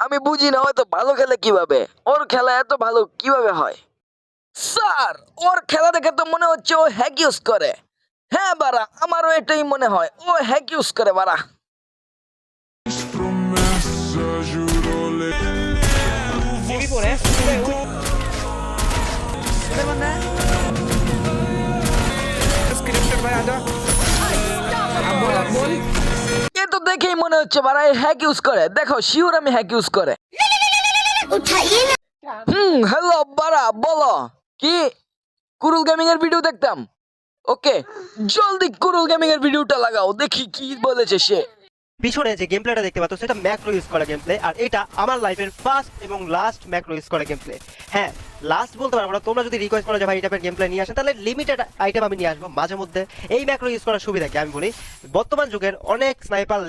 আমি বুঝি না হয়তো ভালো খেলে কিভাবে, ওর খেলা এত ভালো কিভাবে হয়। স্যার, ওর খেলা দেখে তো মনে হচ্ছে ও হ্যাক ইউজ করে। হ্যাঁ বাড়া, আমারও এটাই মনে হয়, ও হ্যাক ইউজ করে বাড়া। এ তো দেখেই মনে হচ্ছে বাড়া হ্যাক ইউজ করে। দেখো শিওর আমি হ্যাক ইউজ করে। হ্যালো বাড়া, বলো কি? কুরুল গেমিং এর ভিডিও দেখতাম। ওকে, জলদি কুরুল গেমিং এর ভিডিওটা লাগাও, দেখি কি বলেছে সে। পিছনে যে গেম প্লেটা দেখতে পাচ্ছ সেটা ম্যাক্রো ইউজ করা গেম প্লে, আর এটা আমার লাইফের ফার্স্ট এবং লাস্ট ম্যাক্রো ইউজ করা গেম প্লে। হ্যাঁ, লাস্ট বলতে পারবো না, তোমরা যদি রিকোয়েস্ট করো যে ভাই এই টাইপের গেম প্লে নিয়ে আসেন, তাহলে লিমিটেড আইটেম আমি নিয়ে আসবো মাঝে মধ্যে। এই ম্যাক্রো ইউজ করার সুবিধা কি আমি বলি। বর্তমান যুগের অনেক স্নাইপার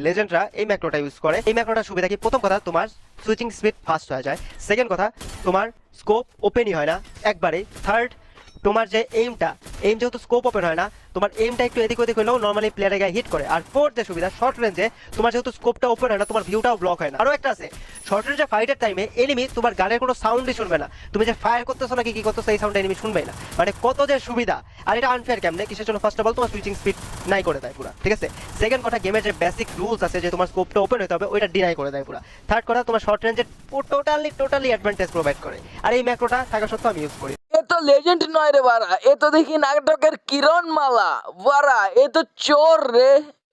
লেজেন্ডরা এই ম্যাক্রোটা ইউজ করে। এই ম্যাক্রোটার সুবিধা কি, প্রথম কথা তোমার সুইচিং স্পিড ফাস্ট হয়ে যায়। সেকেন্ড কথা, তোমার স্কোপ ওপেনই হয় না একবারে। থার্ড, তোমার যে এইম যেহেতু স্কোপ ওপেন হয় না, তোমার এইমটা একটু এদিক ওদিক হলেও নর্মালি প্লেয়ারের গায়ে হিট করে। আর ফোর্থ যে সুবিধা, শর্ট রেঞ্জে তোমার যেহেতু স্কোপটা ওপেন হয় না, তোমার ভিউটাও ব্লক হয় না। আরও একটা আছে, শর্ট রেঞ্জে ফাইটের টাইমে এনিমি তোমার গানের কোনো সাউন্ডই শুনবে না। তুমি যে ফায়ার করতেছো নাকি কি করতেছো, এই সাউন্ড এনিমি শুনবেই না। মানে কত যে সুবিধা। আর এটা আনফেয়ার কেমনে, কিসের জন্য? ফার্স্ট অফ অল তোমার সুইচিং স্পিড নাই করে দেয় পুরো, ঠিক আছে। সেকেন্ড কথা, গেমের যে বেসিক রুলস আছে যে তোমার স্কোপটা ওপেন হতে হবে, ওইটা ডিনাই করে দেয় পুরো। থার্ড কথা, তোমার শর্ট রেঞ্জের টোটালি অ্যাডভান্টেজ প্রোভাইড করে। আর এই ম্যাক্রোটা থাকা সত্ত্বেও আমি ইউজ করি। এ তো লেজেন্ড নয় রে বাড়া, এ তো দেখি নাটকের কিরণ মালা বাড়া, এ তো চোর রে।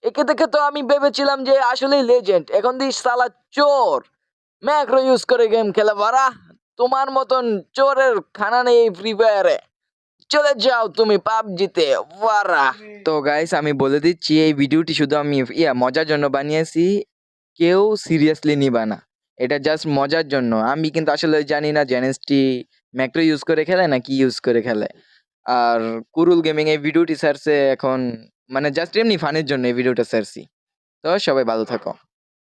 একে দেখে তো আমি ভেবেছিলাম যে আসলেই লেজেন্ড, এখন দিস সালা চোর। ম্যাক্রো ইউজ করে গেম খেলে বাড়া। তোমার মতন চোরের খানা নেই এই ফ্রি ফায়ারে। চলে যাও তুমি পাবজিতে বাড়া। তো গাইস, আমি বলে দিচ্ছি এই ভিডিওটি শুধু আমি মজার জন্য বানিয়েছি, কেউ সিরিয়াসলি নিবা না। এটা জাস্ট মজার জন্য। আমি কিন্তু আসলে জানি না জেনেসটি ম্যাক্রো ইউজ করে খেলে না কি ইউজ করে খেলে। আর কুরুল গেমিং এই ভিডিওটি ছাড়ছে এখন, মানে জাস্ট এমনি ফানের জন্য এই ভিডিওটা ছাড়ছি। তো সবাই ভালো থাকো।